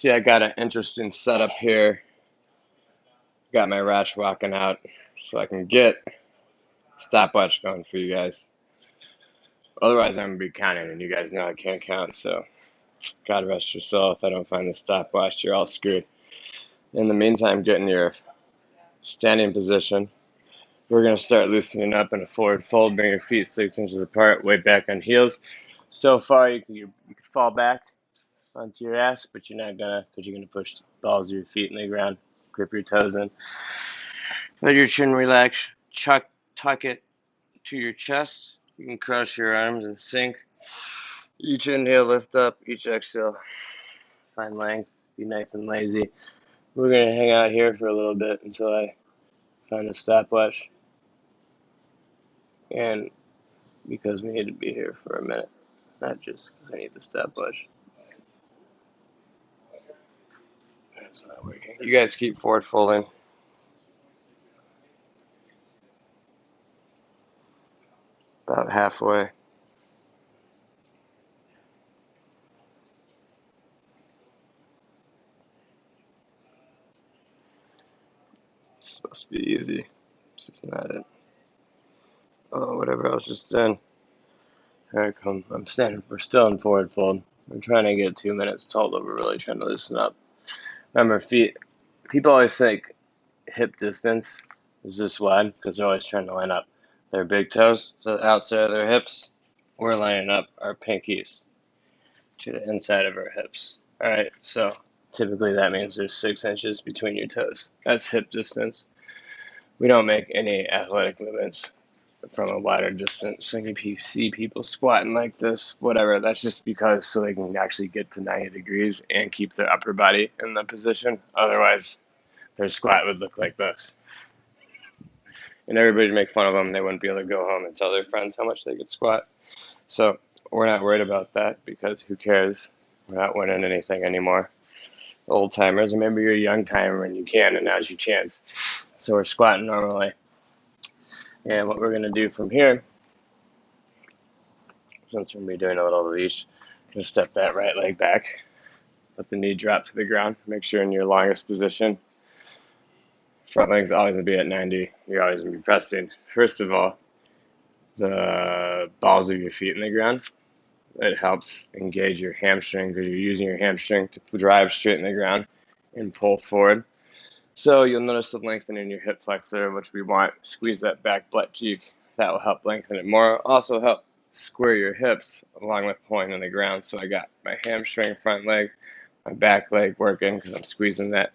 See, I got an interesting setup here. Got my ratch walking out so I can get stopwatch going for you guys. Otherwise, I'm going to be counting, and you guys know I can't count, so God rest your soul. If I don't find the stopwatch, you're all screwed. In the meantime, get in your standing position. We're going to start loosening up in a forward fold. Bring your feet 6 inches apart, weight back on heels. So far, you can fall back onto your ass, but you're not gonna, because you're gonna push the balls of your feet in the ground. Grip your toes in. Let your chin relax. Tuck it to your chest. You can cross your arms and sink. Each inhale, lift up. Each exhale, find length. Be nice and lazy. We're gonna hang out here for a little bit until I find a stopwatch. And because we need to be here for a minute, not just because I need the stopwatch. That's not working. You guys keep forward folding. About halfway. It's supposed to be easy. This is not it. Oh, whatever I was just in. Here I come. I'm standing. We're still in forward fold. I'm trying to get 2 minutes total. We're really trying to loosen up. Remember, feet. People always think hip distance is this wide because they're always trying to line up their big toes to the outside of their hips. We're lining up our pinkies to the inside of our hips. All right, so typically that means there's 6 inches between your toes. That's hip distance. We don't make any athletic movements from a wider distance. Like if you see people squatting like this, whatever, that's just because so they can actually get to 90 degrees and keep their upper body in the position. Otherwise, their squat would look like this. And everybody would make fun of them. They wouldn't be able to go home and tell their friends how much they could squat. So we're not worried about that because who cares? We're not winning anything anymore. Old timers, or maybe you're a young timer and you can, and now's your chance. So we're squatting normally. And what we're going to do from here, since we're going to be doing a little of each, going to step that right leg back. Let the knee drop to the ground. Make sure in your longest position. Front leg's always going to be at 90. You're always going to be pressing, first of all, the balls of your feet in the ground. It helps engage your hamstring because you're using your hamstring to drive straight in the ground and pull forward. So you'll notice the lengthening in your hip flexor, which we want. Squeeze that back butt cheek. That will help lengthen it more. Also help square your hips along with pulling in the ground. So I got my hamstring, front leg, my back leg working because I'm squeezing that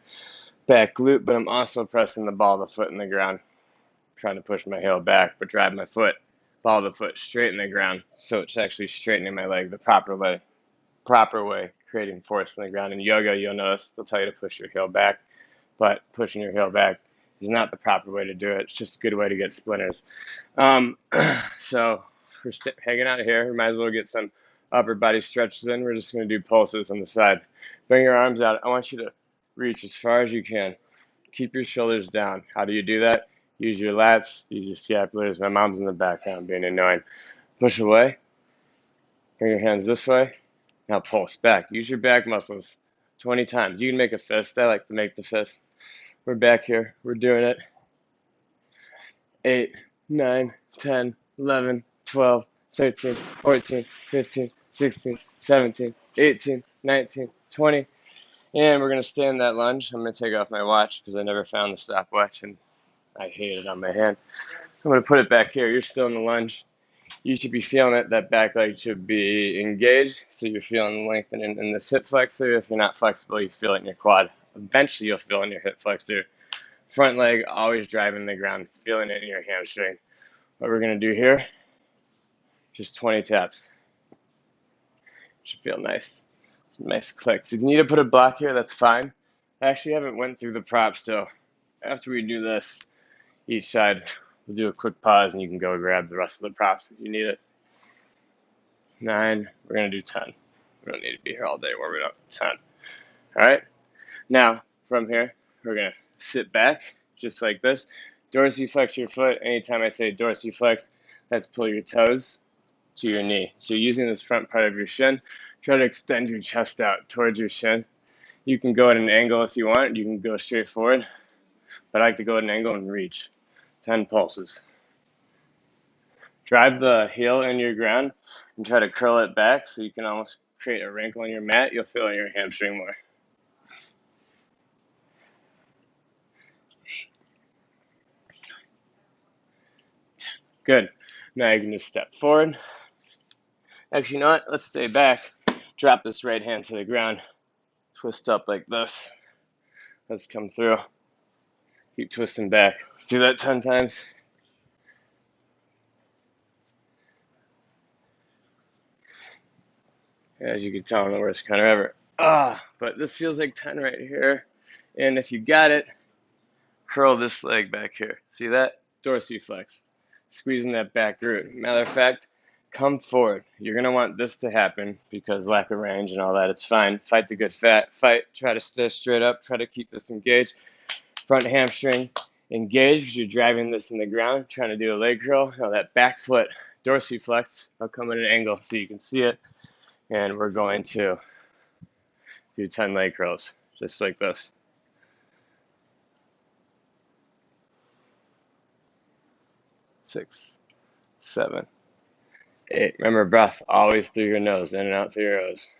back glute, but I'm also pressing the ball of the foot in the ground, trying to push my heel back, but drive my foot, ball of the foot straight in the ground. So it's actually straightening my leg the proper way, creating force in the ground. In yoga, you'll notice they'll tell you to push your heel back. But pushing your heel back is not the proper way to do it. It's just a good way to get splinters. So we're hanging out here. We might as well get some upper body stretches in. We're just going to do pulses on the side. Bring your arms out. I want you to reach as far as you can. Keep your shoulders down. How do you do that? Use your lats. Use your scapulars. My mom's in the background being annoying. Push away. Bring your hands this way. Now pulse back. Use your back muscles 20 times. You can make a fist. I like to make the fist. We're back here. We're doing it. 8, 9, 10, 11, 12, 13, 14, 15, 16, 17, 18, 19, 20. And we're going to stay in that lunge. I'm going to take off my watch because I never found the stopwatch and I hate it on my hand. I'm going to put it back here. You're still in the lunge. You should be feeling it. That back leg should be engaged. So you're feeling the lengthening in this hip flexor. If you're not flexible, you feel it in your quad. Eventually, you'll feel it in your hip flexor. Front leg always driving the ground, feeling it in your hamstring. What we're going to do here, just 20 taps. Should feel nice. Nice clicks. If you need to put a block here, that's fine. I actually haven't went through the props, so after we do this, each side, we'll do a quick pause and you can go grab the rest of the props if you need it. 9, we're going to do 10. We don't need to be here all day. We're up 10. All right. Now, from here, we're going to sit back just like this. Dorsiflex your foot. Anytime I say dorsiflex, that's pull your toes to your knee. So you're using this front part of your shin. Try to extend your chest out towards your shin. You can go at an angle if you want. You can go straight forward. But I like to go at an angle and reach. 10 pulses. Drive the heel in your ground and try to curl it back so you can almost create a wrinkle in your mat. You'll feel in your hamstring more. Good. Now you can just step forward. Actually, you know what? Let's stay back. Drop this right hand to the ground. Twist up like this. Let's come through. Keep twisting back. Let's do that 10 times. As you can tell, I'm the worst counter ever. But this feels like 10 right here. And if you got it, curl this leg back here. See that? Dorsiflex. Squeezing that back glute. Matter of fact, come forward. You're going to want this to happen because lack of range and all that. It's fine. Fight the good fat. Fight. Try to stay straight up. Try to keep this engaged. Front hamstring engaged because you're driving this in the ground. Trying to do a leg curl. Now that back foot dorsiflex. I'll come at an angle so you can see it. And we're going to do 10 leg curls. Just like this. 6, 7, 8. Remember, breath always through your nose, in and out through your nose.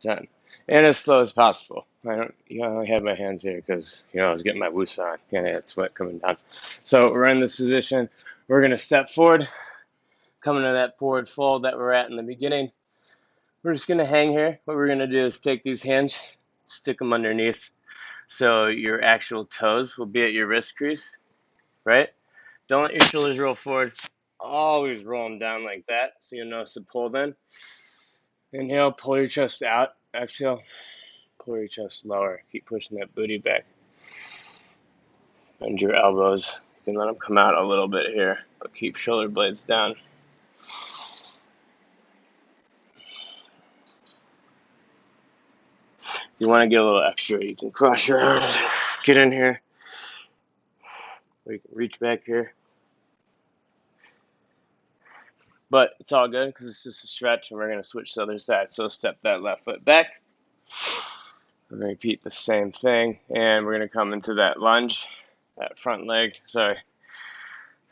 10. And as slow as possible. I only have my hands here because, I was getting my woosah on. I had sweat coming down. So we're in this position. We're going to step forward, coming to that forward fold that we're at in the beginning. We're just going to hang here. What we're going to do is take these hands, stick them underneath so your actual toes will be at your wrist crease, right? Don't let your shoulders roll forward. Always roll them down like that so you'll notice the pull then. Inhale, pull your chest out. Exhale, pull your chest lower. Keep pushing that booty back. Bend your elbows. You can let them come out a little bit here, but keep shoulder blades down. If you want to get a little extra, you can cross your arms, get in here. Or you can reach back here. But it's all good because it's just a stretch, and we're going to switch to the other side. So step that left foot back. We're going to repeat the same thing, and we're going to come into that lunge, that front leg, that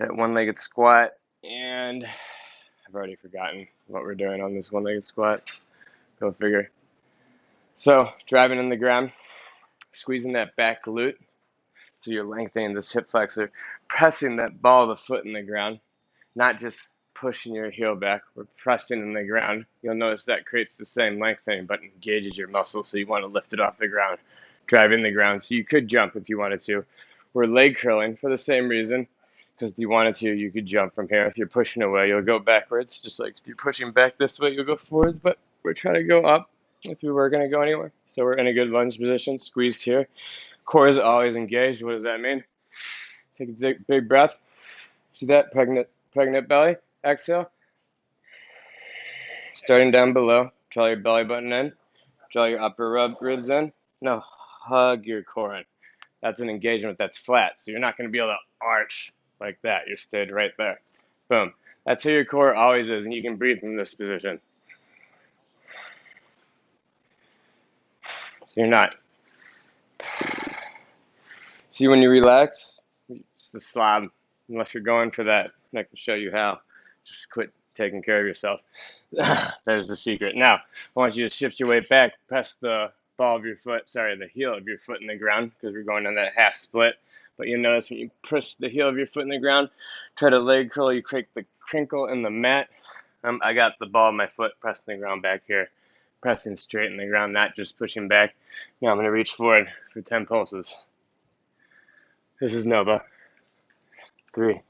one-legged squat, and I've already forgotten what we're doing on this one-legged squat. Go figure. So driving in the ground, squeezing that back glute, so you're lengthening this hip flexor, pressing that ball of the foot in the ground, not just pushing your heel back. We're pressing in the ground. You'll notice that creates the same lengthening, but engages your muscle, so you want to lift it off the ground, drive in the ground. So you could jump if you wanted to. We're leg curling for the same reason, because if you wanted to, you could jump from here. If you're pushing away, you'll go backwards. Just like if you're pushing back this way, you'll go forwards, but we're trying to go up if we were going to go anywhere. So we're in a good lunge position, squeezed here. Core is always engaged. What does that mean? Take a big breath. See that? Pregnant belly. Exhale. Starting down below. Draw your belly button in. Draw your upper ribs in. No, hug your core in. That's an engagement that's flat. So you're not going to be able to arch like that. You're stayed right there. Boom. That's who your core always is, and you can breathe from this position. So you're not. See, when you relax, just a slob, unless you're going for that. I can show you how. Just quit taking care of yourself. There's the secret. Now, I want you to shift your weight back, press the the heel of your foot in the ground, because we're going on that half split. But you'll notice when you push the heel of your foot in the ground, try to leg curl, you create the crinkle in the mat. I got the ball of my foot pressing the ground back here, pressing straight in the ground, not just pushing back. Now I'm going to reach forward for 10 pulses. This is Nova. 3,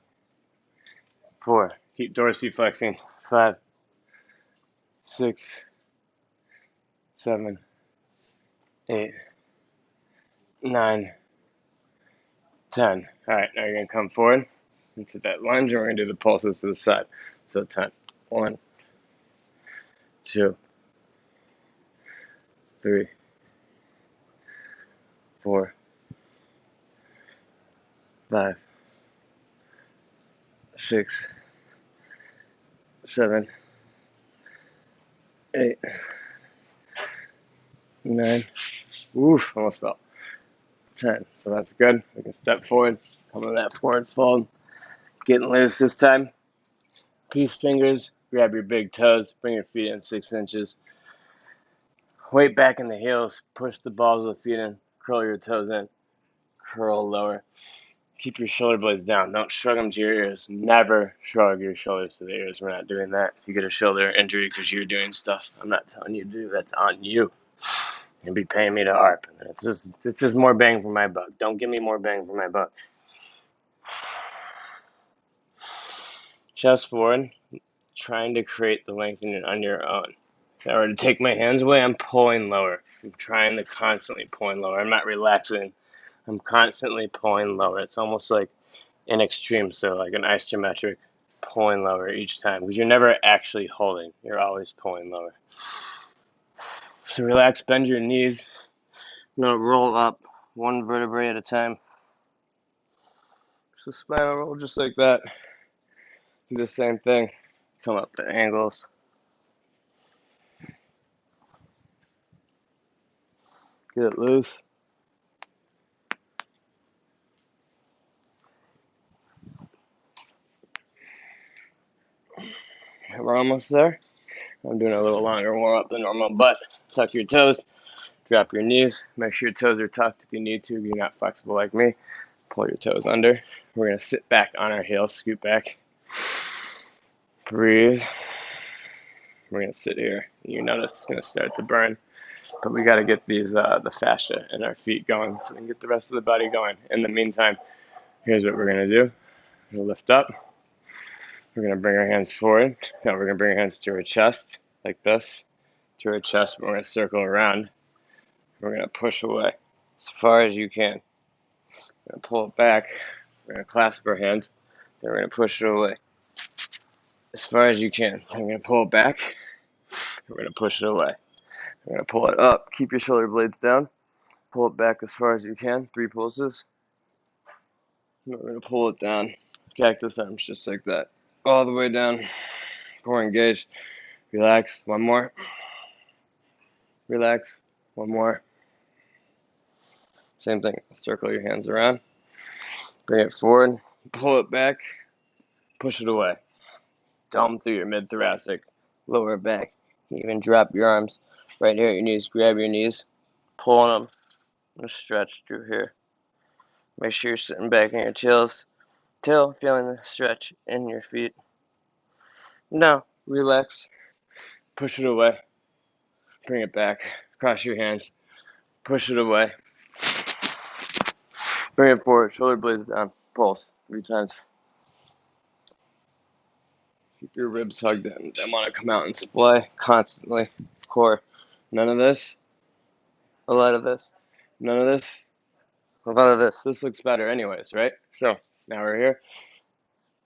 4. Keep dorsiflexing. 5, 6, 7, 8, 9, 10. All right, now you're going to come forward into that lunge, and we're going to do the pulses to the side. So 10. 1, 2, 3, 4, 5, 6, 7, 8, 9. Oof, almost fell. 10. So that's good. We can step forward, come to that forward fold. Getting loose this time. Peace fingers, grab your big toes, bring your feet in 6 inches. Weight back in the heels, push the balls of the feet in, curl your toes in, curl lower. Keep your shoulder blades down. Don't shrug them to your ears. Never shrug your shoulders to the ears. We're not doing that. If you get a shoulder injury because you're doing stuff I'm not telling you to do, that's on you. You'll be paying me to ARP. It's just more bang for my buck. Don't give me more bang for my buck. Chest forward, trying to create the lengthening on your own. If I were to take my hands away, I'm pulling lower. I'm trying to constantly pulling lower. I'm not relaxing. I'm constantly pulling lower. It's almost like an extreme, so like an isometric pulling lower each time, because you're never actually holding. You're always pulling lower. So relax, bend your knees. Now roll up one vertebrae at a time. So spinal roll just like that. Do the same thing. Come up at angles. Get it loose. We're almost there. I'm doing a little longer warm up than normal, but tuck your toes, drop your knees, make sure your toes are tucked if you need to. If you're not flexible like me, pull your toes under. We're going to sit back on our heels, scoot back, breathe. We're going to sit here. You notice it's going to start to burn, but we got to get these the fascia in our feet going so we can get the rest of the body going. In the meantime, here's what we're going to do. We'll lift up. We're going to bring our hands forward. Now we're going to bring our hands to our chest like this, to our chest, but we're going to circle around. We're going to push away as far as you can. We're going to pull it back. We're going to clasp our hands. Then we're going to push it away as far as you can. Then we're going to pull it back. We're going to push it away. We're going to pull it up. Keep your shoulder blades down. Pull it back as far as you can. 3 pulses. And we're going to pull it down. Cactus arms just like that. All the way down. Core engaged. Relax. One more. Relax. One more. Same thing. Circle your hands around. Bring it forward. Pull it back. Push it away. Dome through your mid-thoracic, lower back. You even drop your arms right here at your knees. Grab your knees. Pulling them. And stretch through here. Make sure you're sitting back in your tails. Tail, feeling the stretch in your feet. Now, relax. Push it away. Bring it back. Cross your hands. Push it away. Bring it forward. Shoulder blades down. Pulse 3 times. Keep your ribs hugged in. They want to come out and splay constantly. Core. None of this. A lot of this. None of this. A lot of this. This looks better anyways, right? So, now we're here.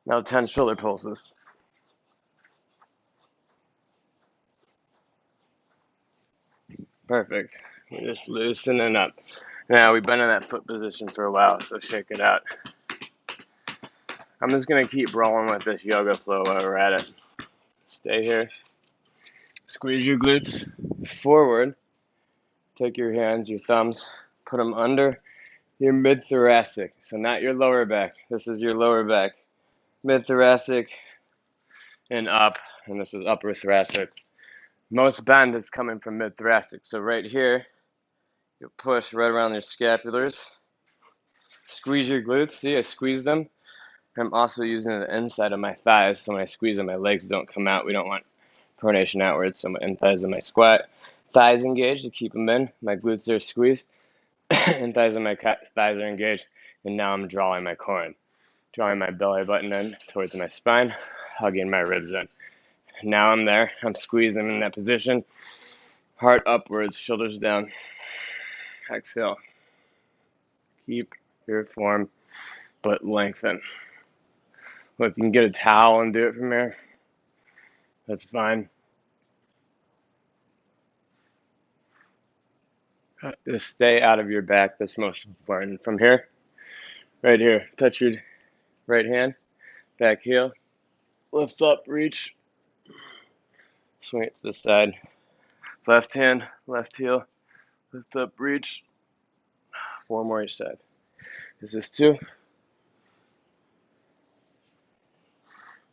Now 10 shoulder pulses. Perfect. We're just loosening up. Now, we've been in that foot position for a while, so shake it out. I'm just going to keep rolling with this yoga flow while we're at it. Stay here. Squeeze your glutes forward. Take your hands, your thumbs, put them under your mid-thoracic. So not your lower back. This is your lower back. Mid-thoracic and up, and this is upper thoracic. Most bend is coming from mid-thoracic. So right here, you push right around your scapulars. Squeeze your glutes. See, I squeeze them. I'm also using the inside of my thighs, so when I squeeze them, my legs don't come out. We don't want pronation outwards, so my in thighs in my squat. Thighs engaged to keep them in. My glutes are squeezed. And thighs and my thighs are engaged. And now I'm drawing my core in. Drawing my belly button in towards my spine, hugging my ribs in. Now I'm there. I'm squeezing in that position. Heart upwards, shoulders down. Exhale. Keep your form, but lengthen. Well, if you can get a towel and do it from here, that's fine. Just stay out of your back. That's most important. From here, right here, touch your right hand, back heel, lift up, reach, swing it to the side. Left hand, left heel, Lift up, reach. 4 more each side. This is 2.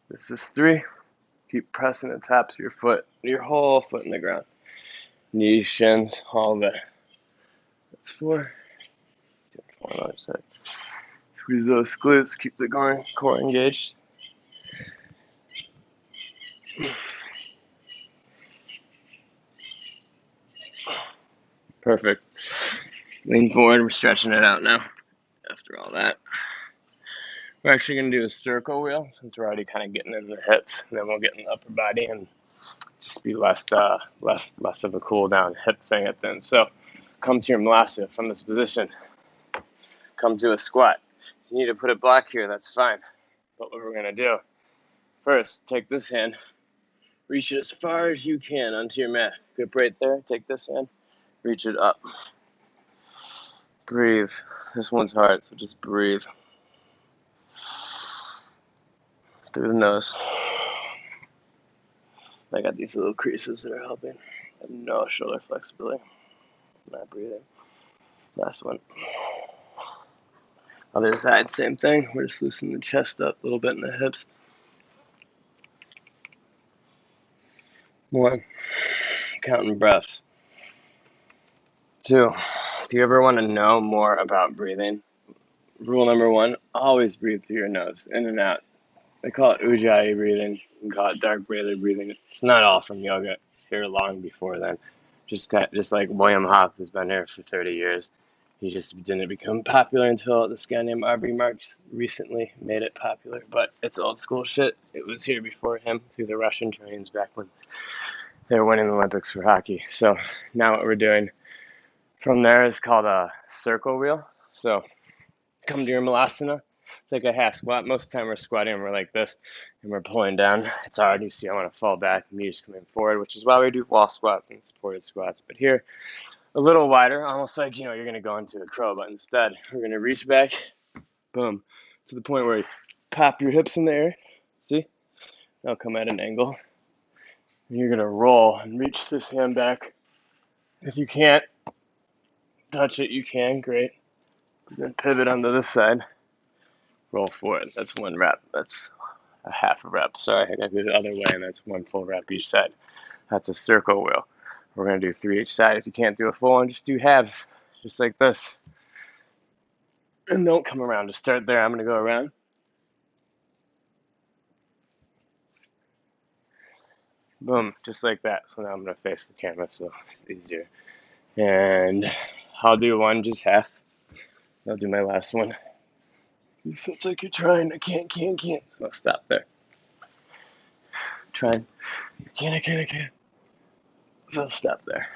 This is 3. Keep pressing the tops of your foot, your whole foot in the ground. Knees, shins, all of it. That's 4. 4 on the other side. Squeeze those glutes, keep the core engaged. Perfect. Lean forward, we're stretching it out now after all that. We're actually going to do a circle wheel since we're already kind of getting in the hips, and then we'll get in the upper body and just be less of a cool down hip thing at the end. So come to your Malasya from this position. Come to a squat. If you need to put it back here, that's fine. But what we're going to do, first, take this hand, reach it as far as you can onto your mat. Grip right there. Take this hand, reach it up. Breathe. This one's hard, so just breathe. Through the nose. I got these little creases that are helping. I have no shoulder flexibility. I'm not breathing. Last one. Other side, same thing. We're just loosening the chest up a little bit in the hips. 1. Counting breaths. 2. Do you ever want to know more about breathing? Rule number 1, always breathe through your nose, in and out. They call it Ujjayi breathing. You can call it dark breathing. It's not all from yoga. It's here long before then. Just like William Hoff has been here for 30 years. He just didn't become popular until this guy named Aubrey Marx recently made it popular. But it's old school shit. It was here before him through the Russian trains back when they were winning the Olympics for hockey. So now what we're doing from there is called a circle wheel. So come to your Malasana. It's like a half squat. Most of the time we're squatting and we're like this and we're pulling down. It's hard. You see I want to fall back. Knees coming forward, which is why we do wall squats and supported squats. But here, a little wider, almost like, you're going to go into a crow. But instead, we're going to reach back, boom, to the point where you pop your hips in the air. See? They'll come at an angle. And you're going to roll and reach this hand back. If you can't touch it, you can. Great. Then pivot onto this side. Roll forward. That's 1 rep. That's a half a rep. Sorry, I got to do the other way, and that's 1 full rep each side. That's a circle wheel. We're going to do 3 each side. If you can't do a full one, just do halves, just like this. And don't come around. Just start there. I'm going to go around. Boom, just like that. So now I'm going to face the camera so it's easier. And I'll do 1 just half. I'll do my last one. It's like you're trying. I can't. So I'll stop there. Trying. I can't. So I'll stop there.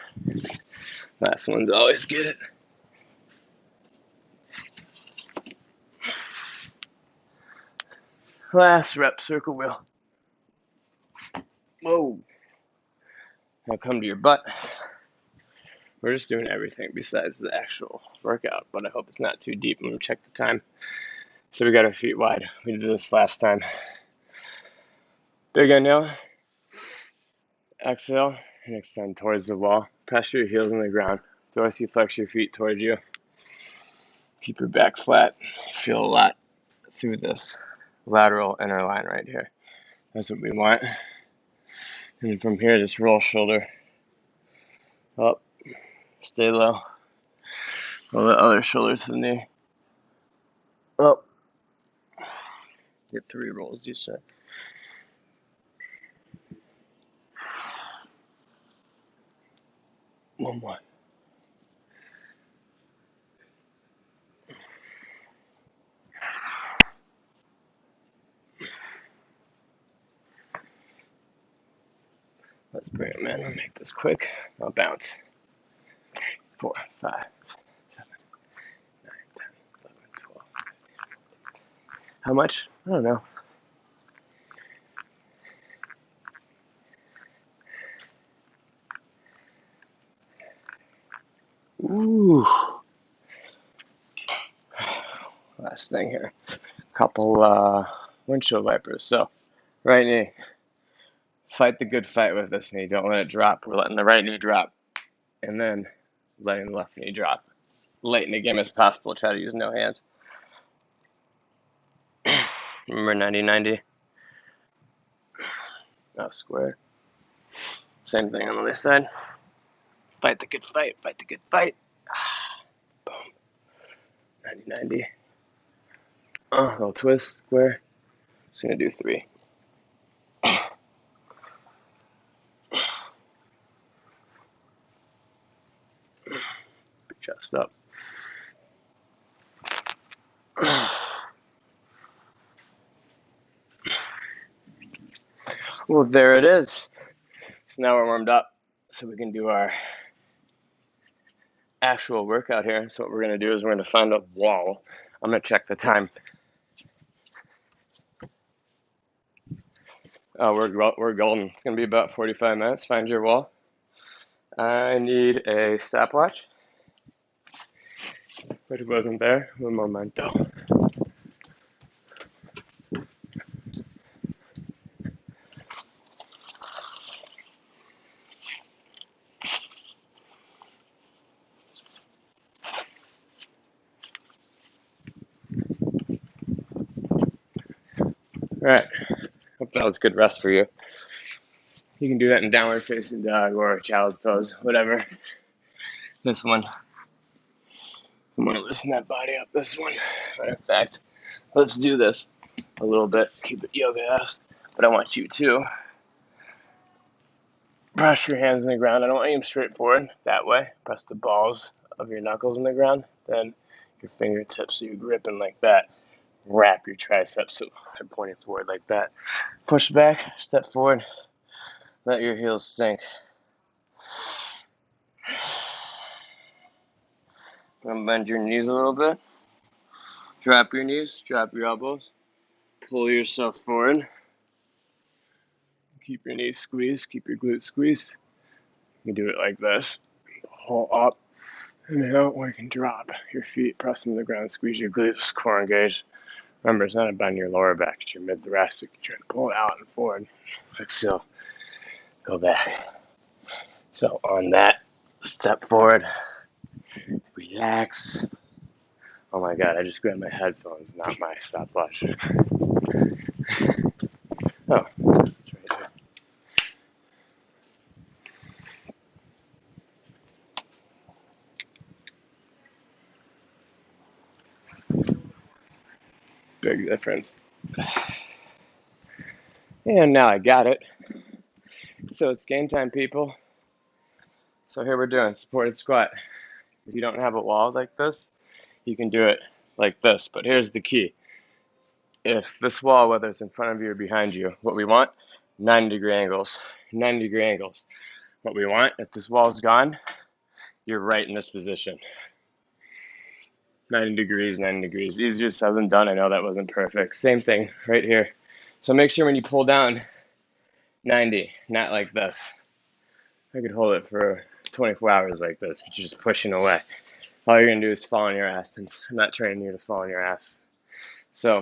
Last one's always get it. Last rep, circle wheel. Whoa. Now come to your butt. We're just doing everything besides the actual workout, but I hope it's not too deep. I'm going to check the time. So we got our feet wide. We did this last time. Big inhale. Exhale and extend towards the wall. Press your heels on the ground. Dorsiflex your feet towards you. Keep your back flat. Feel a lot through this lateral inner line right here. That's what we want. And then from here, just roll shoulder up. Stay low. Roll the other shoulder to the knee. Up. Get 3 rolls each side. One more. Let's bring them in. I'll make this quick. I'll bounce. 4, 5, 6, 7, 9, 10, 11, 12. How much? I don't know. Ooh. Last thing here. Couple windshield wipers. So, right knee. Fight the good fight with this knee. Don't let it drop. We're letting the right knee drop. And then letting the left knee drop. Late in the game as possible, try to use no hands. Remember 90-90? Now square. Same thing on the other side. Fight the good fight, fight the good fight. Boom. 90-90. Little twist, square. Just gonna do 3. Big chest up. Well, there it is. So now we're warmed up, so we can do our actual workout here. So what we're gonna do is we're gonna find a wall. I'm gonna check the time. We're golden. It's gonna be about 45 minutes. Find your wall. I need a stopwatch. But it wasn't there. Un momento. Alright. Hope that was a good rest for you. You can do that in downward facing dog or child's pose, whatever. This one. I'm gonna loosen that body up. This one. But in fact, let's do this a little bit. Keep it yoga-esque. But I want you to press your hands in the ground. I don't want you to aim straight forward. That way. Press the balls of your knuckles in the ground. Then your fingertips, so you're gripping like that. Wrap your triceps so they're pointing forward like that. Push back, step forward. Let your heels sink. And bend your knees a little bit. Drop your knees, drop your elbows. Pull yourself forward. Keep your knees squeezed, keep your glutes squeezed. You do it like this. Pull up, inhale, or you can drop your feet, press them to the ground, squeeze your glutes, core engaged. Remember, it's not about your lower back, it's your mid-thoracic. You're trying to pull it out and forward. Exhale, go back. So on that, step forward, relax. Oh my God, I just grabbed my headphones, not my stopwatch. Oh, it's right here. Big difference. And now I got it. So it's game time, people. So here we're doing supported squat. If you don't have a wall like this, you can do it like this. But here's the key. If this wall, whether it's in front of you or behind you, what we want, 90-degree angles. 90-degree angles. What we want, if this wall's gone, you're right in this position. 90 degrees, 90 degrees. Easier said than done. I know that wasn't perfect. Same thing right here. So make sure when you pull down, 90, not like this. I could hold it for 24 hours like this, but you're just pushing away. All you're going to do is fall on your ass, and I'm not training you to fall on your ass. So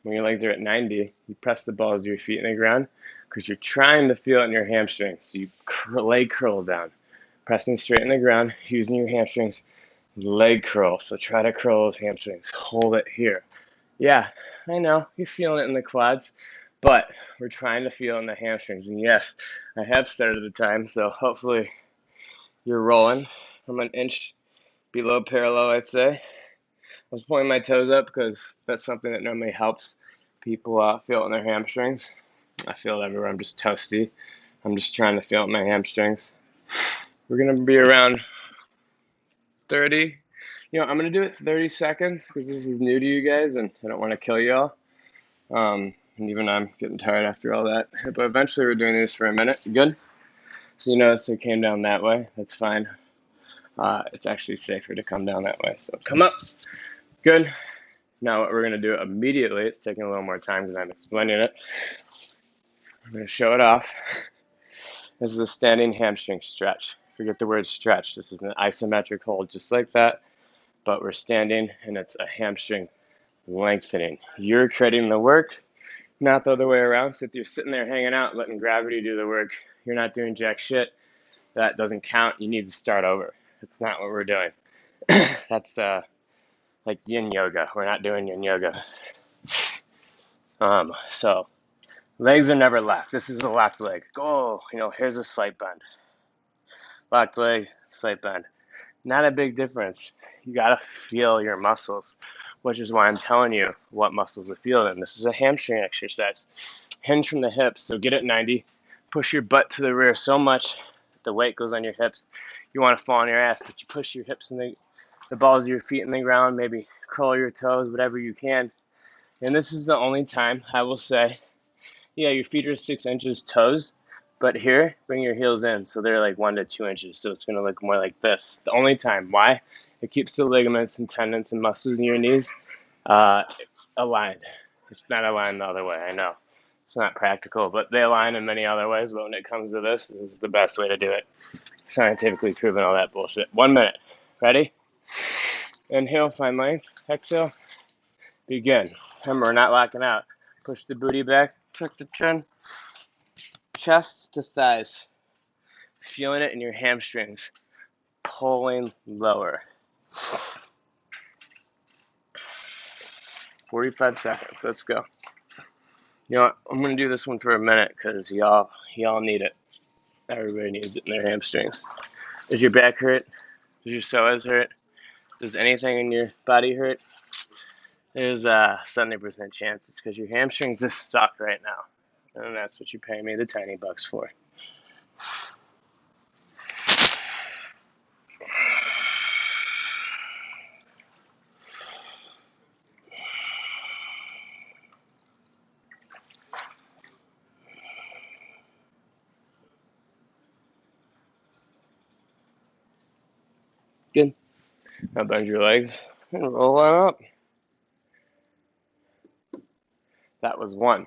when your legs are at 90, you press the balls of your feet in the ground because you're trying to feel it in your hamstrings. So you leg curl down, pressing straight in the ground, using your hamstrings, leg curl. So try to curl those hamstrings. Hold it here. Yeah, I know, you're feeling it in the quads, but we're trying to feel it in the hamstrings. And yes, I have started the time, so hopefully you're rolling. I'm an inch below parallel, I'd say. I was pointing my toes up because that's something that normally helps people feel it in their hamstrings. I feel it everywhere. I'm just toasty. I'm just trying to feel it in my hamstrings. We're going to be around 30. I'm going to do it 30 seconds because this is new to you guys and I don't want to kill you all. And even I'm getting tired after all that. But eventually we're doing this for a minute. Good? So you notice it came down that way. That's fine. It's actually safer to come down that way. So come up. Good. Now what we're going to do immediately, it's taking a little more time because I'm explaining it. I'm going to show it off. This is a standing hamstring stretch. Forget the word stretch. This is an isometric hold just like that. But we're standing and it's a hamstring lengthening. You're creating the work, not the other way around. So if you're sitting there hanging out, letting gravity do the work, you're not doing jack shit. That doesn't count. You need to start over. That's not what we're doing. That's like yin yoga. We're not doing yin yoga. So legs are never left. This is a left leg. Go, here's a slight bend. Left leg, slight bend. Not a big difference. You gotta feel your muscles, which is why I'm telling you what muscles to feel in. This is a hamstring exercise. Hinge from the hips, so get at 90. Push your butt to the rear so much that the weight goes on your hips. You want to fall on your ass, but you push your hips in the balls of your feet in the ground, maybe curl your toes, whatever you can. And this is the only time I will say, yeah, your feet are 6 inches toes, but here, bring your heels in, so they're like 1 to 2 inches, so it's going to look more like this. The only time. Why? It keeps the ligaments and tendons and muscles in your knees aligned. It's not aligned the other way, I know. It's not practical, but they align in many other ways, but when it comes to this is the best way to do it. Scientifically proven, all that bullshit. 1 minute. Ready? Inhale, find length. Exhale, begin. Remember, we're not locking out. Push the booty back, tuck the chin, chest to thighs. Feeling it in your hamstrings. Pulling lower. 45 seconds. Let's go. You know what? I'm going to do this one for a minute because y'all need it. Everybody needs it in their hamstrings. Does your back hurt? Does your psoas hurt? Does anything in your body hurt? There's a 70% chance it's because your hamstrings just stuck right now. And that's what you pay me the tiny bucks for. Good. Now bend your legs and roll on up. That was one.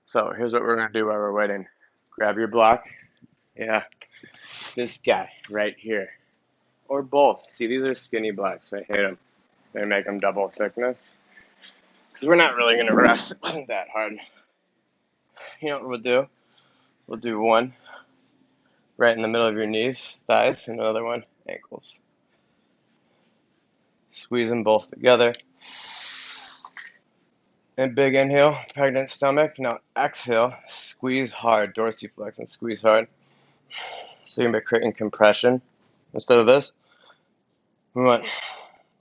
So here's what we're going to do while we're waiting. Grab your block. Yeah. This guy right here. Or both. See, these are skinny blocks. I hate them. They make them double thickness. Because we're not really going to rest. It wasn't that hard. You know what we'll do? We'll do one right in the middle of your knees, thighs, and another one, ankles. Squeeze them both together. And big inhale, pregnant stomach. Now exhale, squeeze hard, dorsiflex, and squeeze hard. So you're going to be creating compression. Instead of this, we want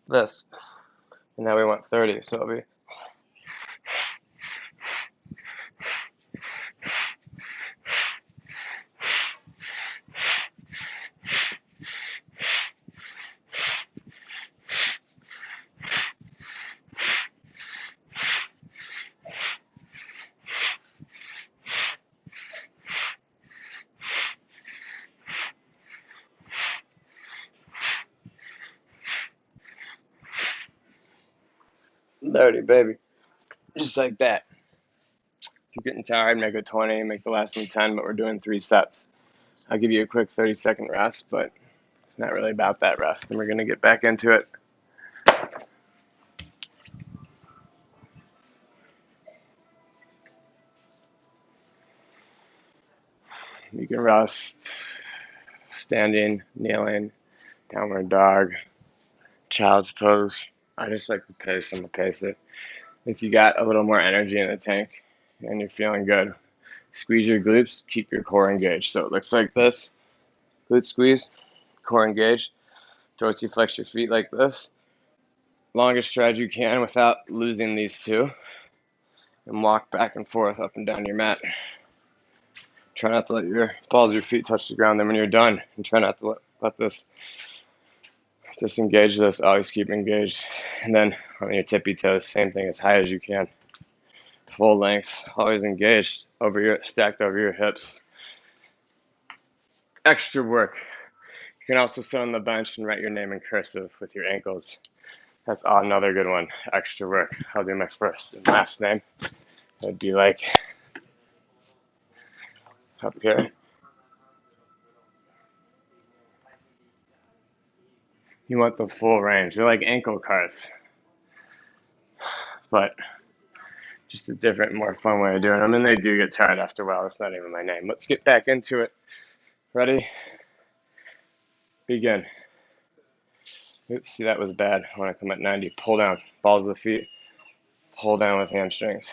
this. And now we want 30, so it'll be 30, baby. Just like that. If you're getting tired, make it 20, make the last one 10, but we're doing 3 sets. I'll give you a quick 30-second rest, but it's not really about that rest. Then we're going to get back into it. You can rest standing, kneeling, downward dog, child's pose. I just like the pace. I'm a pacer. If you got a little more energy in the tank and you're feeling good, squeeze your glutes, keep your core engaged. So it looks like this. Glute squeeze, core engaged. Dorsiflex your feet like this. Longest stretch you can without losing these two. And walk back and forth up and down your mat. Try not to let your balls of your feet touch the ground. Then when you're done, and try not to let this disengage this. Always keep engaged. And then on your tippy toes, same thing, as high as you can. Full length, always engaged, stacked over your hips. Extra work. You can also sit on the bench and write your name in cursive with your ankles. That's another good one. Extra work. I'll do my first and last name. It'd be like up here. You want the full range. They're like ankle cards, but just a different, more fun way of doing them. And they do get tired after a while. That's not even my name. Let's get back into it. Ready? Begin. Oops, see, that was bad. I want to come at 90. Pull down. Balls of the feet. Pull down with hamstrings.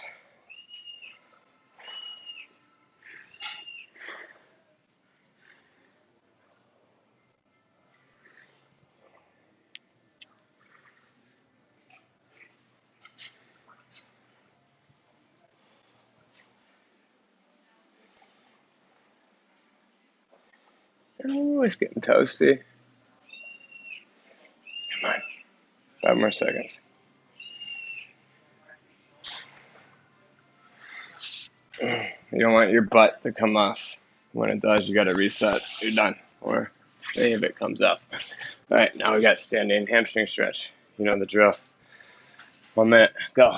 Oh, it's getting toasty. Come on. 5 more seconds. You don't want your butt to come off. When it does, you got to reset. You're done. Or any of it comes up. All right, now we got standing hamstring stretch. You know the drill. 1 minute. Go.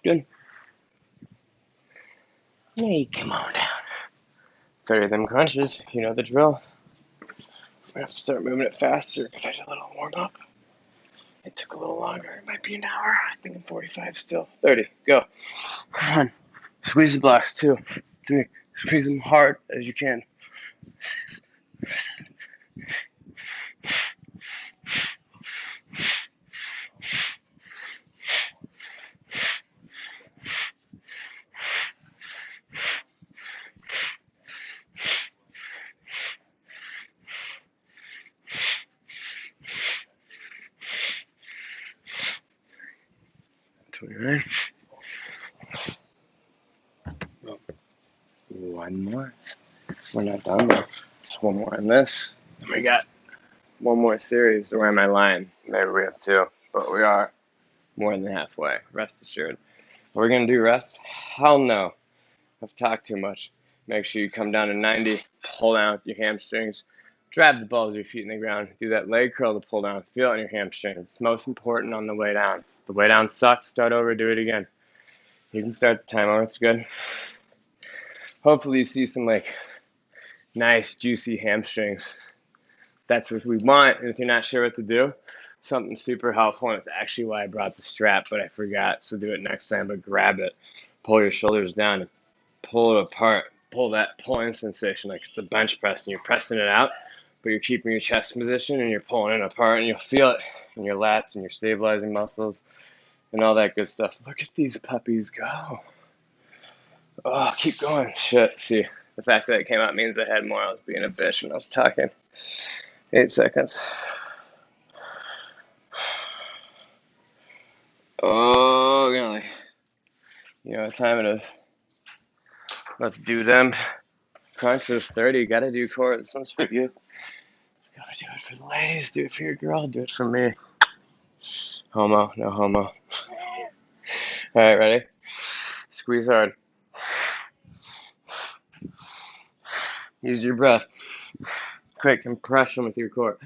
Good. Hey, come on down. 30 of them crunches. You know the drill. I have to start moving it faster because I did a little warm up. It took a little longer. It might be an hour. I think I'm 45 still. 30. Go. 1. Squeeze the blocks. 2, 3. Squeeze them hard as you can. 6, 7. 29. 1 more. We're not done though. Just 1 more on this. And we got 1 more series. So where am I lying? Maybe we have 2, but we are more than halfway. Rest assured. We're gonna do rest? Hell no. I've talked too much. Make sure you come down to 90. Pull down with your hamstrings. Drive the balls of your feet in the ground. Do that leg curl to pull down. Feel it in your hamstrings. It's most important on the way down. If the way down sucks, start over, do it again. You can start the timer. It's good. Hopefully you see some like nice juicy hamstrings. That's what we want. And if you're not sure what to do, something super helpful, and it's actually why I brought the strap, but I forgot, so do it next time. But grab it, pull your shoulders down, and pull it apart. Pull that pulling sensation like it's a bench press, and you're pressing it out, but you're keeping your chest position, and you're pulling it apart, and you'll feel it in your lats and your stabilizing muscles and all that good stuff. Look at these puppies go. Oh, keep going. Shit. See, the fact that it came out means I had more. I was being a bitch when I was talking. 8 seconds. Oh, golly. You know what time it is. Let's do them. Crunchers 30. Gotta do core. This one's for you. Gotta do it for the ladies. Do it for your girl. Do it for me. Homo. No homo. Alright, ready? Squeeze hard. Use your breath. Quick compression with your core.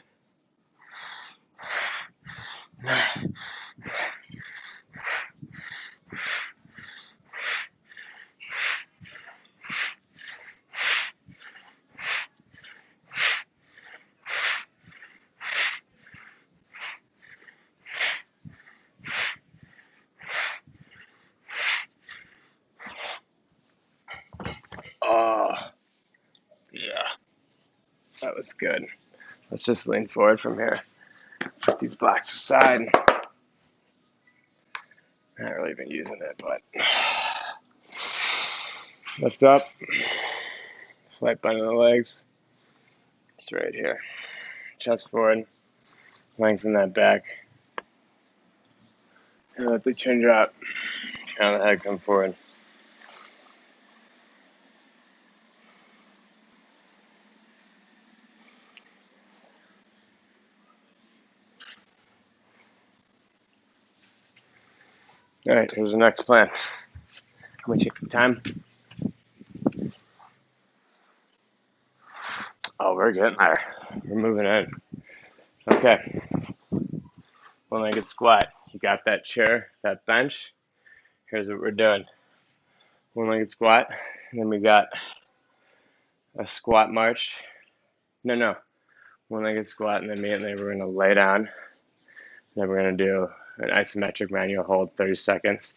Oh, yeah. That was good. Let's just lean forward from here. Put these blocks aside. Not really been using it, but lift up. Slight bend in the legs. Just right here. Chest forward. Lengthen that back. And let the chin drop. Crown of the head come forward. All right, here's the next plan. How much time? Oh, we're getting there. We're moving in. Okay. One-legged squat. You got that chair, that bench. Here's what we're doing. One-legged squat. And then we got a squat march. No. One-legged squat, and then immediately we're going to lay down. Then we're going to do an isometric manual hold, 30 seconds,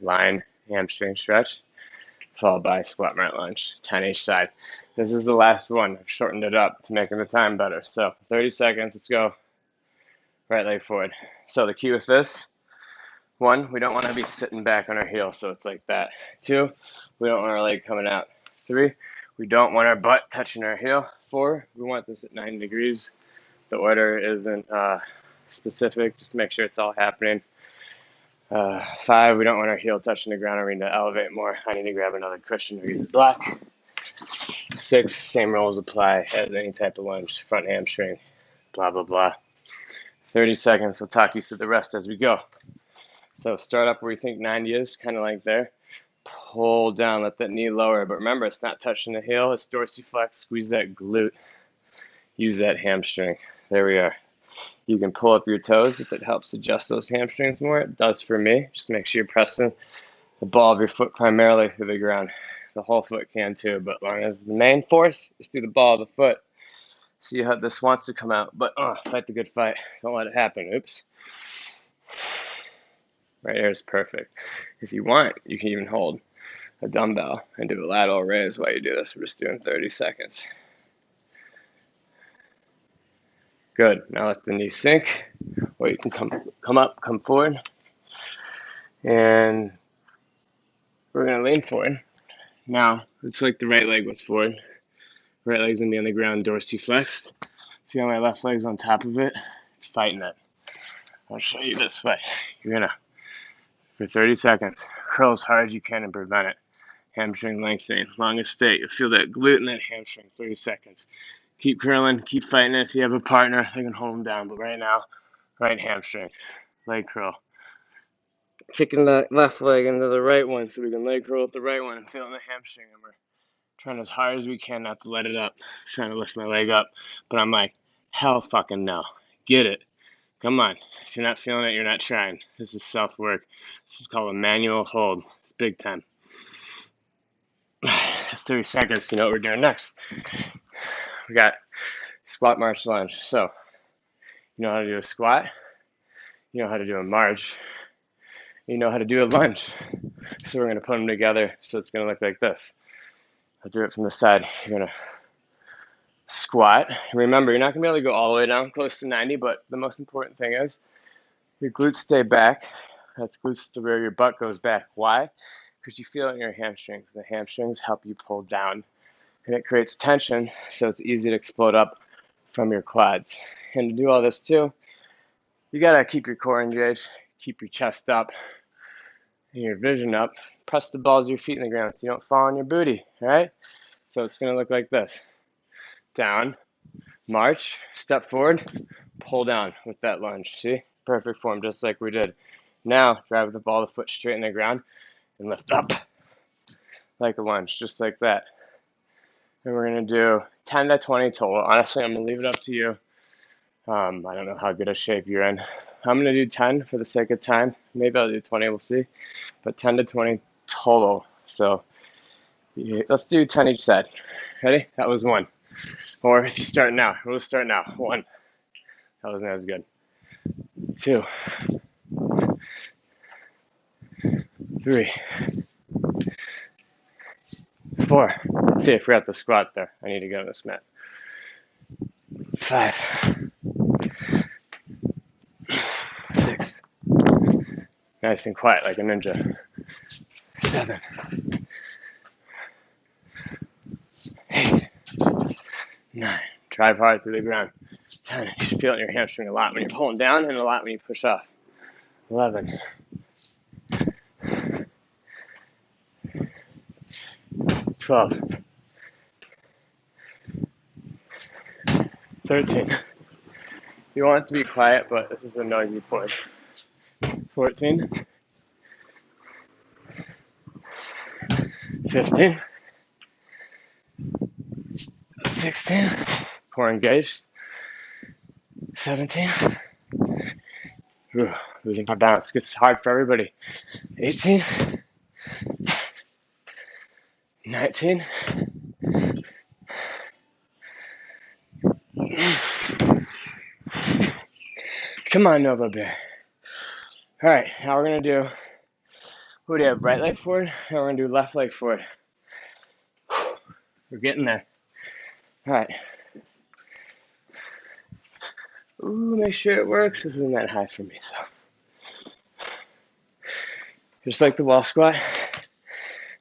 lying hamstring stretch, followed by squat march lunge, 10 each side. This is the last one. I've shortened it up to make the time better. So 30 seconds, let's go. Right leg forward. So the key with this, 1, we don't want to be sitting back on our heel, so it's like that. 2, we don't want our leg coming out. 3, we don't want our butt touching our heel. 4, we want this at 90 degrees. The order isn't specific, just make sure it's all happening. 5, we don't want our heel touching the ground, or we need to elevate more. I need to grab another cushion or use a block. 6, same rules apply as any type of lunge, front hamstring, blah, blah, blah. 30 seconds, we'll talk you through the rest as we go. So start up where you think 90 is, kind of like there. Pull down, let that knee lower, but remember, it's not touching the heel, it's dorsiflex, squeeze that glute, use that hamstring. There we are. You can pull up your toes if it helps adjust those hamstrings more. It does for me. Just make sure you're pressing the ball of your foot primarily through the ground. The whole foot can too, but as long as the main force is through the ball of the foot. See how this wants to come out, but fight the good fight. Don't let it happen. Oops. Right here is perfect. If you want, you can even hold a dumbbell and do a lateral raise while you do this. We're just doing 30 seconds. Good. Now let the knee sink, or you can come up, come forward, and we're going to lean forward. Now, it's like the right leg was forward. Right leg's going to be on the ground, dorsiflexed. See how my left leg's on top of it? It's fighting it. I'll show you this way. You're going to, for 30 seconds, curl as hard as you can and prevent it. Hamstring lengthening. Longest state. You'll feel that glute and that hamstring. 30 seconds. Keep curling, keep fighting it. If you have a partner, they can hold them down. But right now, right hamstring, leg curl. Kicking the left leg into the right one so we can leg curl with the right one and feeling the hamstring. And we're trying as hard as we can not to let it up. Trying to lift my leg up. But I'm like, hell fucking no. Get it. Come on. If you're not feeling it, you're not trying. This is self-work. This is called a manual hold. It's big time. That's 30 seconds. You know what we're doing next. We got squat, march, lunge. So, you know how to do a squat, you know how to do a march, you know how to do a lunge. So we're going to put them together so it's going to look like this. I'll do it from the side. You're going to squat. Remember, you're not going to be able to go all the way down close to 90, but the most important thing is your glutes stay back. That's glutes to where your butt goes back. Why? Because you feel it in your hamstrings. The hamstrings help you pull down. And it creates tension, so it's easy to explode up from your quads. And to do all this too, you gotta keep your core engaged, keep your chest up, and your vision up. Press the balls of your feet in the ground so you don't fall on your booty, all right? So it's gonna look like this. Down, march, step forward, pull down with that lunge. See? Perfect form, just like we did. Now, drive the ball of the foot straight in the ground and lift up like a lunge, just like that. And we're going to do 10 to 20 total. Honestly, I'm going to leave it up to you. I don't know how good a shape you're in. I'm going to do 10 for the sake of time. Maybe I'll do 20, we'll see. But 10 to 20 total. So let's do 10 each side. Ready? That was 1. Or if you start now, we'll start now. 1. That wasn't as good. 2. 3. 4. See, I forgot the squat there. I need to get on this mat. 5. 6. Nice and quiet like a ninja. 7. 8. 9. Drive hard through the ground. 10. You should feel it in your hamstring a lot when you're pulling down and a lot when you push off. 11. 12. 13. You want it to be quiet, but this is a noisy point. 14. 15. 16. Core engaged. 17. Ooh, losing my balance gets hard for everybody. 18. 19. Come on, Nova Bear. All right, now we're going to do, what do you have, right leg forward? Now we're going to do left leg forward. We're getting there. All right. Ooh, make sure it works. This isn't that high for me, so. Just like the wall squat.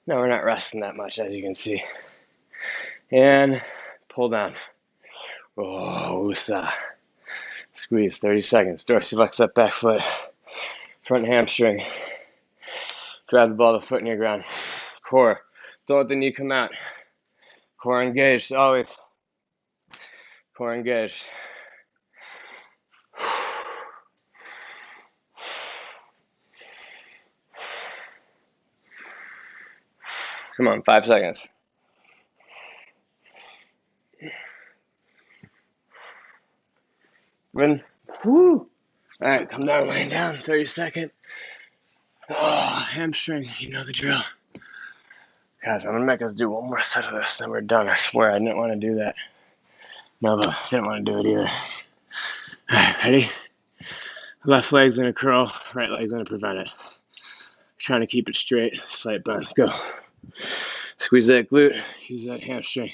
No, we're not resting that much, as you can see. And pull down. Oh, USA. Squeeze, 30 seconds. Dorsiflex that back foot. Front hamstring. Grab the ball of the foot near ground. Core. Don't let the knee come out. Core engaged, always. Core engaged. Come on, 5 seconds. Win. Woo! All right, come down, laying down. 30 second. Oh, hamstring. You know the drill. Guys, I'm going to make us do one more set of this, then we're done. I swear, I didn't want to do that. No, but didn't want to do it either. All right, ready? Left leg's going to curl, right leg's going to prevent it. Trying to keep it straight, slight bend. Go. Squeeze that glute, use that hamstring.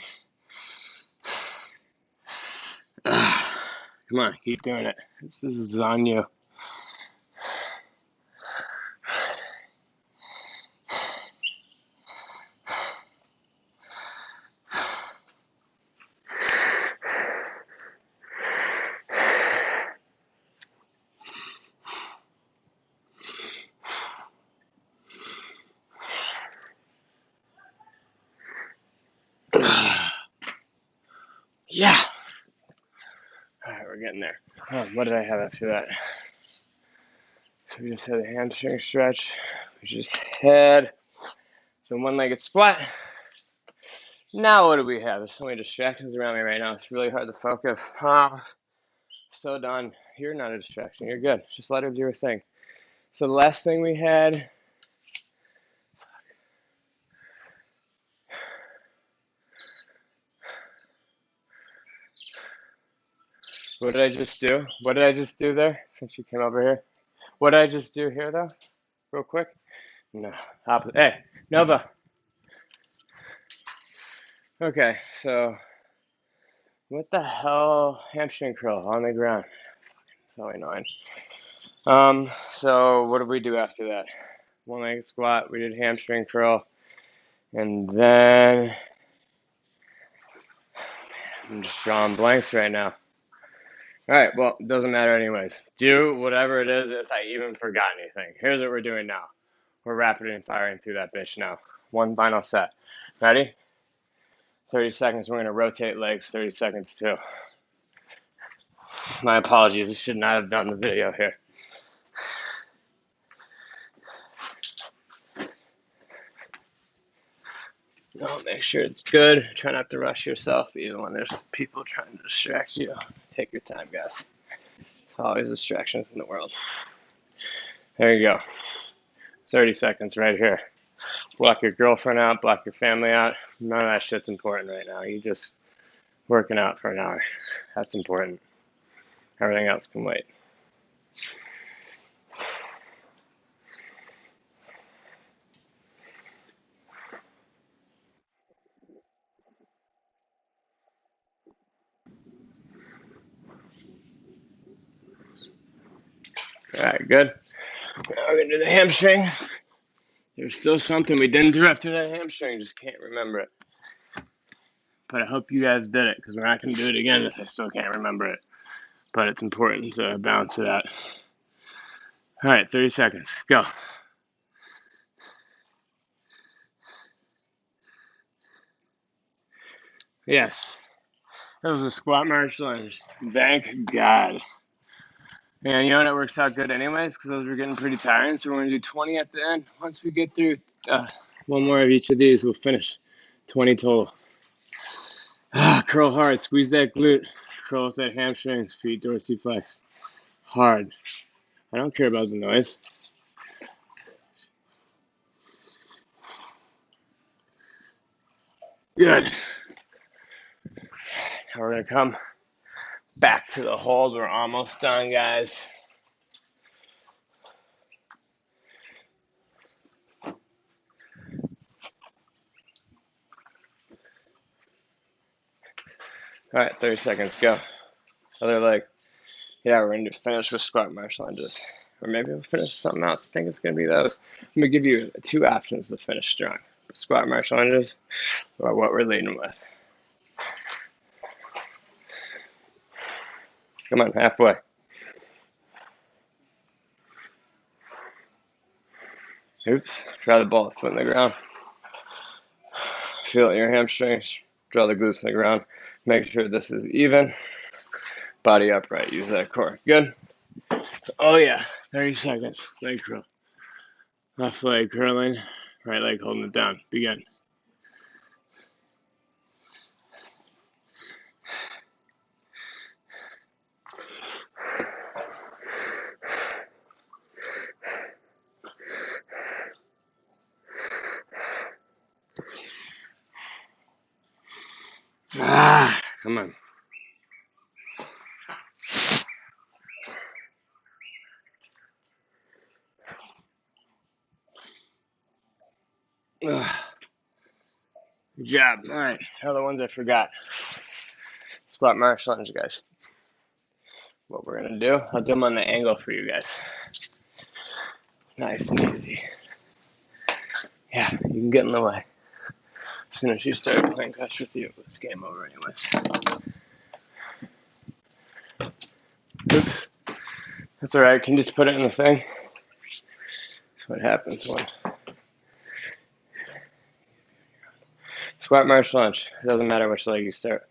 Come on, keep doing it. This is on you. Yeah. All right, we're getting there. What did I have after that? So we just had a hamstring stretch. We just had some one-legged squat. Now what do we have? There's so many distractions around me right now. It's really hard to focus. So done. You're not a distraction. You're good. Just let her do her thing. So the last thing we had. What did I just do? What did I just do there? Since you came over here. What did I just do here, though? Real quick. No. Opposite. Hey, Nova. Okay, so what the hell? Hamstring curl on the ground. So annoying. So what did we do after that? One-legged squat. We did hamstring curl, and then I'm just drawing blanks right now. All right, well, it doesn't matter anyways. Do whatever it is if I even forgot anything. Here's what we're doing now. We're rapid and firing through that bitch now. One final set. Ready? 30 seconds. We're going to rotate legs 30 seconds too. My apologies. I should not have done the video here. No, make sure it's good. Try not to rush yourself even when there's people trying to distract you. Take your time, guys. Always distractions in the world. There you go. 30 seconds right here. Block your girlfriend out, block your family out. None of that shit's important right now. You just working out for an hour. That's important. Everything else can wait. All right, good. Now we're going to do the hamstring. There's still something we didn't do after that hamstring. Just can't remember it. But I hope you guys did it because we're not going to do it again if I still can't remember it. but it's important to balance it out. All right, 30 seconds. Go. Yes, that was a squat march lunge. Thank God. And you know what, it works out good anyways, because those were getting pretty tiring. So we're going to do 20 at the end. Once we get through one more of each of these, we'll finish 20 total. Curl hard. Squeeze that glute. Curl with that hamstring. Feet dorsiflex. Hard. I don't care about the noise. Good. Now we're going to come back to the hold. We're almost done, guys. All right, 30 seconds. Go. Other leg. Yeah, we're going to finish with squat march lunges. Or maybe we'll finish something else. I think it's going to be those. I'm going to give you two options to finish strong. Squat march lunges or what we're leading with. Come on, halfway. Oops. Try the ball foot in the ground. Feel it in your hamstrings. Draw the glutes in the ground. Make sure this is even. Body upright. Use that core. Good. Oh, yeah. 30 seconds. Leg curl. Left leg curling. Right leg holding it down. Begin. Come on. Good job. All right. Other ones I forgot. Squat march lunge, guys. What we're going to do, I'll do them on the angle for you guys. Nice and easy. Yeah, you can get in the way. As soon as you start playing catch with you, it's game over anyways. Oops. That's all right. Can you just put it in the thing? That's what happens when. Squat march lunge. It doesn't matter which leg you start.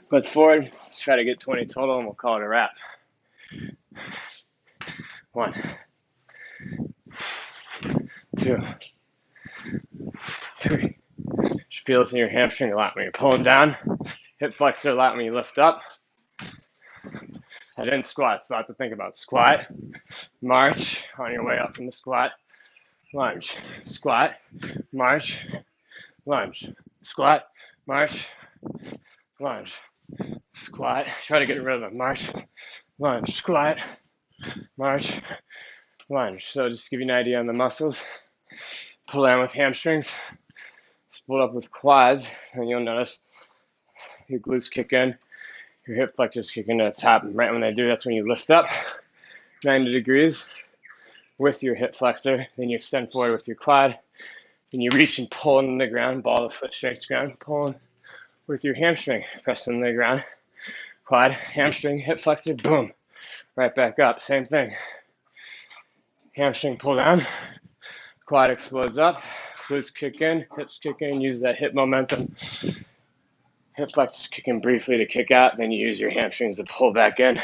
But forward, let's try to get 20 total and we'll call it a wrap. 1, 2, 3. You should feel this in your hamstring a lot when you're pulling down. Hip flexor a lot when you lift up. I didn't squat, it's a lot to think about. Squat, march on your way up from the squat, lunge, squat, march, lunge, squat, march, lunge, squat. Try to get rid of it. March, lunge, squat, march, lunge. So just to give you an idea on the muscles, pull down with hamstrings, split up with quads, and you'll notice your glutes kick in, your hip flexors kick into the top, and right when they do, that's when you lift up 90 degrees with your hip flexor. Then you extend forward with your quad. Then you reach and pull into the ground, ball the foot straight to the ground, pulling with your hamstring, press into the ground, quad, hamstring, hip flexor, boom, right back up. Same thing. Hamstring pull down, quad explodes up, glutes kick in, hips kick in, use that hip momentum. Hip flexors kick in briefly to kick out, then you use your hamstrings to pull back in.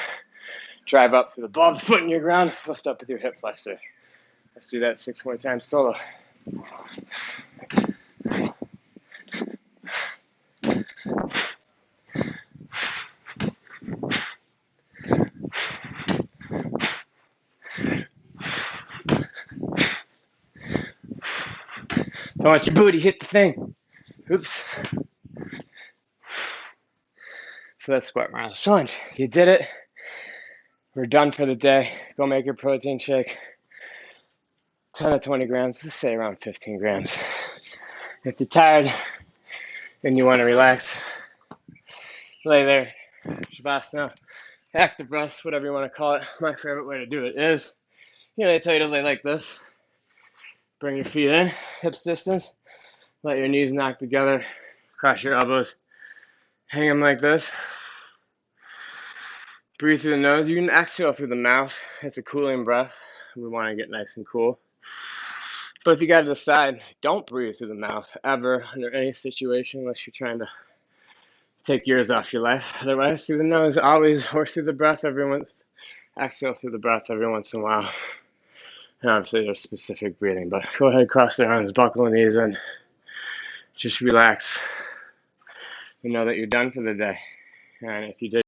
Drive up through the ball of the foot in your ground, lift up with your hip flexor. Let's do that 6 more times solo. Don't let your booty hit the thing. Oops. So that's squat march lunge. You did it. We're done for the day. Go make your protein shake. 10 to 20 grams, let's say around 15 grams. If you're tired and you want to relax, lay there, Shavasana, active rest, whatever you want to call it. My favorite way to do it is, they tell you to lay like this. Bring your feet in, hips distance, let your knees knock together, cross your elbows, hang them like this. Breathe through the nose. You can exhale through the mouth. It's a cooling breath. We want to get nice and cool. But if you got to decide, don't breathe through the mouth ever under any situation unless you're trying to take years off your life. Otherwise, through the nose always, or through the breath every once. Exhale through the breath every once in a while. And obviously there's specific breathing, but go ahead, cross the arms, buckle the knees in. Just relax. You know that you're done for the day. And if you did